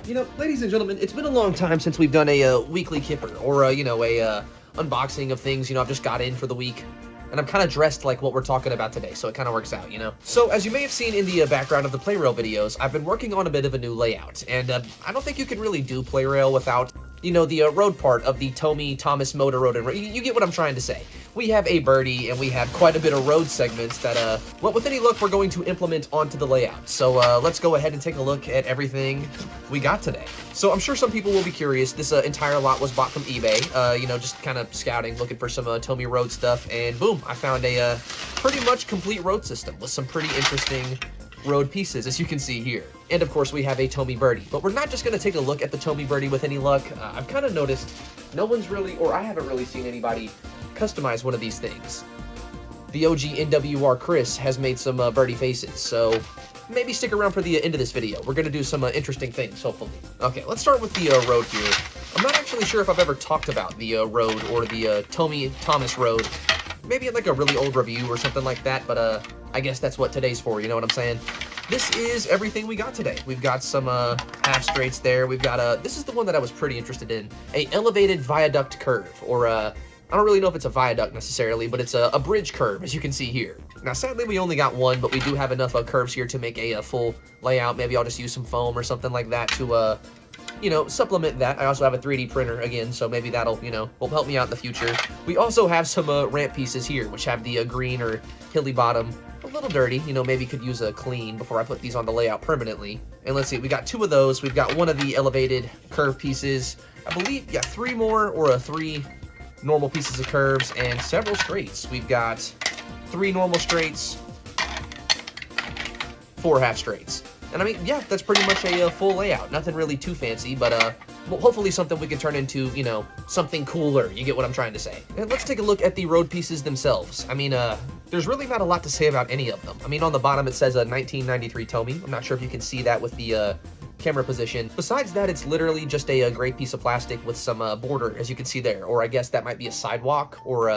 You know, ladies and gentlemen, it's been a long time since we've done a weekly kipper, or a unboxing of things. You know, I've just got in for the week, and I'm kind of dressed like what we're talking about today, so it kind of works out, you know? So, as you may have seen in the background of the Playrail videos, I've been working on a bit of a new layout, and I don't think you can really do Playrail without, you know, the road part of the Tomy Thomas Motor Road. And you get what I'm trying to say. We have a Bertie, and we have quite a bit of road segments that, well, with any luck, we're going to implement onto the layout. So, let's go ahead and take a look at everything we got today. So, I'm sure some people will be curious. This entire lot was bought from eBay, you know, just kind of scouting, looking for some Tomy road stuff, and boom, I found a pretty much complete road system with some pretty interesting road pieces, as you can see here. And of course, we have a Tomy Bertie. But we're not just going to take a look at the Tomy Bertie with any luck. I've kind of noticed no one's really, or I haven't really seen anybody customize one of these things. The OG NWR Chris has made some Bertie faces, so maybe stick around for the end of this video. We're going to do some interesting things, hopefully. Okay, let's start with the road here. I'm not actually sure if I've ever talked about the road or the Tomy Thomas road. Maybe in like a really old review or something like that, but I guess that's what today's for, you know what I'm saying? This is everything we got today. We've got some half straights there. We've got this is the one that I was pretty interested in, a elevated viaduct curve, or I don't really know if it's a viaduct necessarily, but it's a bridge curve, as you can see here. Now, sadly, we only got one, but we do have enough curves here to make a full layout. Maybe I'll just use some foam or something like that to you know, supplement that. I also have a 3D printer again, so maybe that'll, you know, will help me out in the future. We also have some ramp pieces here, which have the green or hilly bottom. A little dirty, you know, maybe could use a clean before I put these on the layout permanently. And let's see, we got two of those. We've got one of the elevated curve pieces. I believe, yeah, three more, or three normal pieces of curves, and several straights. We've got 3 normal straights, 4 half straights. And I mean, yeah, that's pretty much a full layout. Nothing really too fancy, but well, hopefully something we can turn into, you know, something cooler. You get what I'm trying to say. And let's take a look at the road pieces themselves. I mean, there's really not a lot to say about any of them. I mean, on the bottom it says a 1993 Tomy. I'm not sure if you can see that with the camera position. Besides that, it's literally just a great piece of plastic with some border, as you can see there. Or I guess that might be a sidewalk, or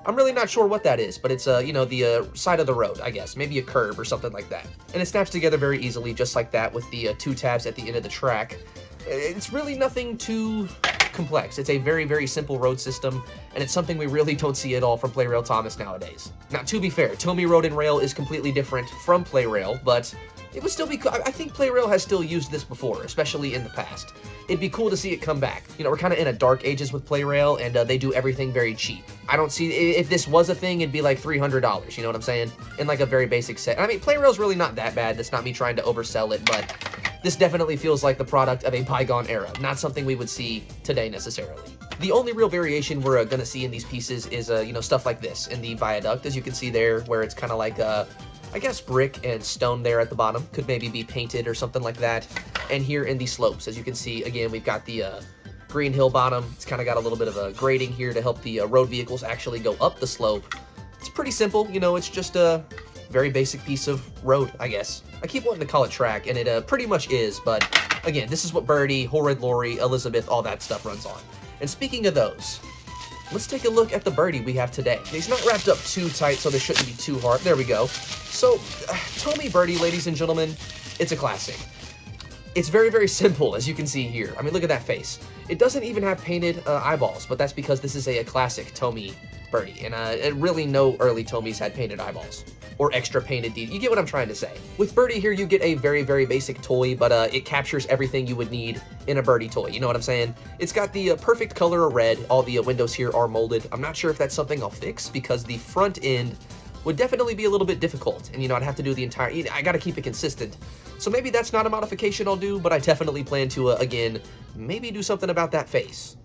I'm really not sure what that is, but it's, you know, the side of the road, I guess. Maybe a curb or something like that. And it snaps together very easily, just like that, with the 2 tabs at the end of the track. It's really nothing too complex. It's a very, very simple road system, and it's something we really don't see at all from Playrail Thomas nowadays. Now, to be fair, Tomy Road and Rail is completely different from Playrail, but it would still be cool. I think Playrail has still used this before, especially in the past. It'd be cool to see it come back. You know, we're kind of in a dark ages with Playrail, and they do everything very cheap. I don't see, if this was a thing, it'd be like $300, you know what I'm saying? In like a very basic set. I mean, Playrail's really not that bad. That's not me trying to oversell it, but this definitely feels like the product of a bygone era, not something we would see today necessarily. The only real variation we're gonna see in these pieces is, you know, stuff like this in the viaduct, as you can see there, where it's kind of like, I guess brick and stone there at the bottom. Could maybe be painted or something like that. And here in the slopes, as you can see, again, we've got the green hill bottom. It's kind of got a little bit of a grading here to help the road vehicles actually go up the slope. It's pretty simple, you know, it's just a very basic piece of road, I guess. I keep wanting to call it track, and it pretty much is, but again, this is what Bertie, Horrid Lorry, Elizabeth, all that stuff runs on. And speaking of those, let's take a look at the Bertie we have today. He's not wrapped up too tight, so this shouldn't be too hard. There we go. So, Tomy Bertie, ladies and gentlemen, it's a classic. It's very, very simple, as you can see here. I mean, look at that face. It doesn't even have painted eyeballs, but that's because this is a classic Tomy Bertie, and really no early Tomys had painted eyeballs or extra painted details. You get what I'm trying to say. With Bertie here, you get a very, very basic toy, but it captures everything you would need in a Bertie toy. You know what I'm saying? It's got the perfect color of red. All the windows here are molded. I'm not sure if that's something I'll fix, because the front end would definitely be a little bit difficult, and you know, I'd have to do the entire, I gotta keep it consistent. So maybe that's not a modification I'll do, but I definitely plan to, again, maybe do something about that face.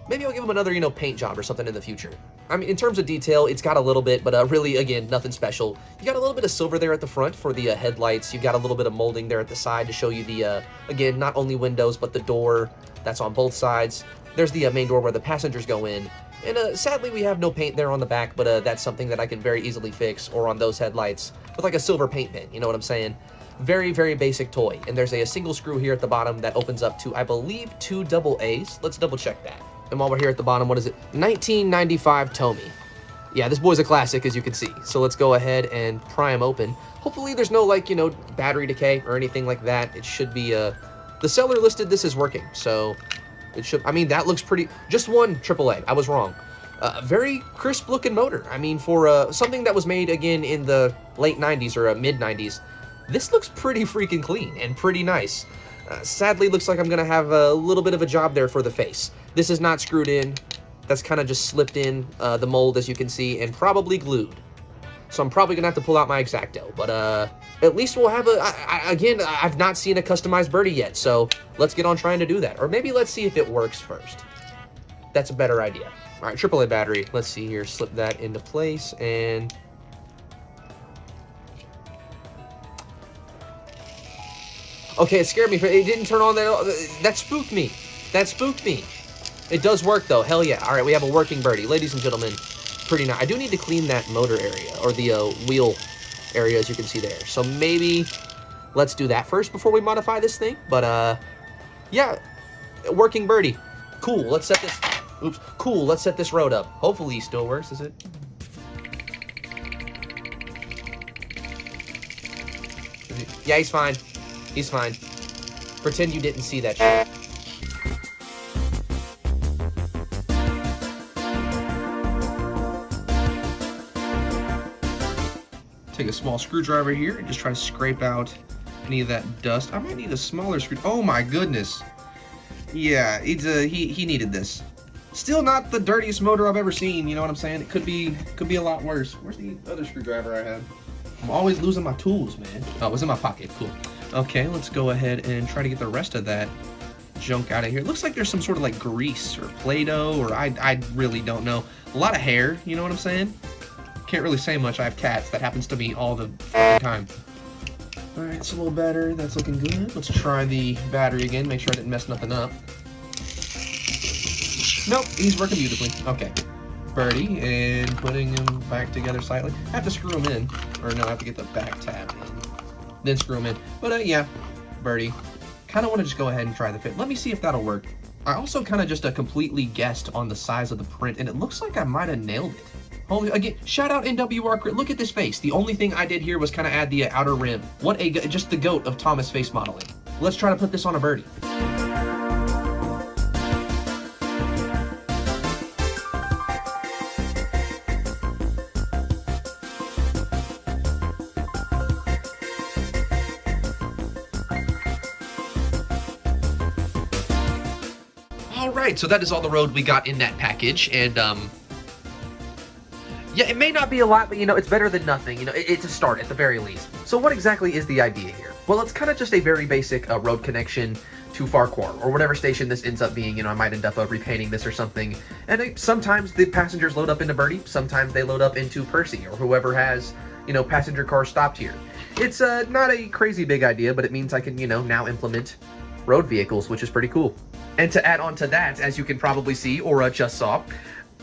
Maybe I'll give him another, you know, paint job or something in the future. I mean, in terms of detail, it's got a little bit, but really, again, nothing special. You got a little bit of silver there at the front for the headlights. You got a little bit of molding there at the side to show you the, again, not only windows, but the door that's on both sides. There's the main door where the passengers go in. And sadly, we have no paint there on the back, but that's something that I can very easily fix, or on those headlights with like a silver paint pen, you know what I'm saying? Very, very basic toy. And there's a single screw here at the bottom that opens up to, I believe, 2 double A's. Let's double check that. And while we're here at the bottom, what is it? 1995 Tomy. Yeah, this boy's a classic, as you can see. So let's go ahead and pry him open. Hopefully there's no, like, you know, battery decay or anything like that. It should be The seller listed this as working, so it should, I mean, that looks pretty, just one AAA, I was wrong. Very crisp looking motor. I mean, for something that was made again in the late 90s or mid 90s, this looks pretty freaking clean and pretty nice. Sadly, looks like I'm gonna have a little bit of a job there for the face. This is not screwed in. That's kind of just slipped in the mold, as you can see, and probably glued. So I'm probably gonna have to pull out my X-Acto, but at least we'll have again, I've not seen a customized Bertie yet, so let's get on trying to do that. Or maybe let's see if it works first. That's a better idea. All right, AAA battery. Let's see here. Slip that into place, and okay, it scared me. It didn't turn on. That spooked me. That spooked me. It does work though. Hell yeah! All right, we have a working Bertie, ladies and gentlemen. Pretty nice. I do need to clean that motor area or the wheel area, as you can see there. So maybe let's do that first before we modify this thing. But yeah, working Bertie. Cool. Let's set this. Oops. Cool. Let's set this road up. Hopefully, he still works. Is it? Yeah, he's fine. He's fine. Pretend you didn't see that shit. Take a small screwdriver here and just try to scrape out any of that dust. I might need a smaller screw. Oh my goodness. Yeah, it's he needed this. Still not the dirtiest motor I've ever seen, you know what I'm saying? It could be a lot worse. Where's the other screwdriver I had? I'm always losing my tools, man. Oh, it was in my pocket. Cool. Okay, let's go ahead and try to get the rest of that junk out of here. It looks like there's some sort of like grease or Play-Doh, or I really don't know. A lot of hair, you know what I'm saying? Can't really say much. I have cats. That happens to me all the fucking time. All right, it's a little better. That's looking good. Let's try the battery again. Make sure I didn't mess nothing up. Nope, he's working beautifully. Okay. Bertie, and putting him back together slightly. I have to screw him in. Or no, I have to get the back tab in. Then screw him in. But yeah, Bertie. Kind of want to just go ahead and try the fit. Let me see if that'll work. I also kind of just completely guessed on the size of the print, and it looks like I might have nailed it. Again, shout out NWR Crit. Look at this face. The only thing I did here was kind of add the outer rim. What a, just the goat of Thomas face modeling. Let's try to put this on a Bertie. All right, so that is all the road we got in that package, and yeah, it may not be a lot, but, you know, it's better than nothing. You know, it's a start at the very least. So what exactly is the idea here? Well, it's kind of just a very basic road connection to Farquhar, or whatever station this ends up being. You know, I might end up repainting this or something. And sometimes the passengers load up into Bertie, sometimes they load up into Percy, or whoever has, you know, passenger cars stopped here. It's not a crazy big idea, but it means I can, you know, now implement road vehicles, which is pretty cool. And to add on to that, as you can probably see, or just saw,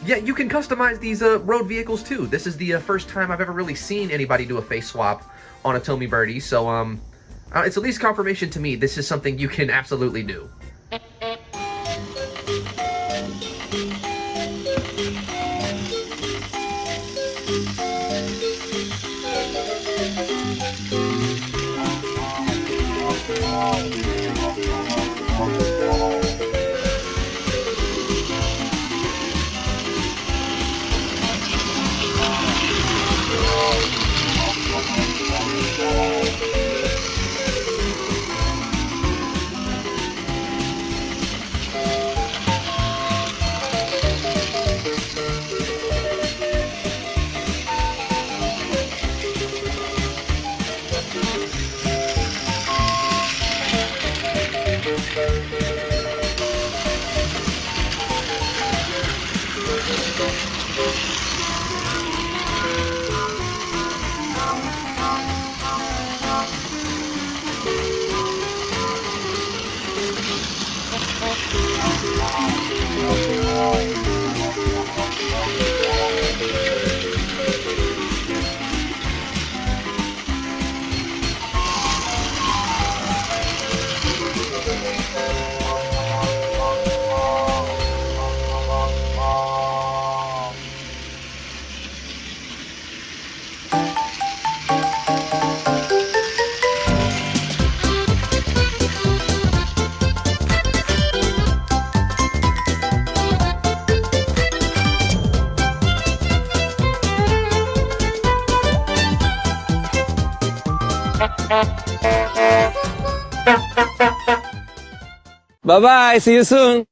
yeah, you can customize these road vehicles too. This is the first time I've ever really seen anybody do a face swap on a Tomy Bertie, so it's at least confirmation to me this is something you can absolutely do. Bye-bye. See you soon.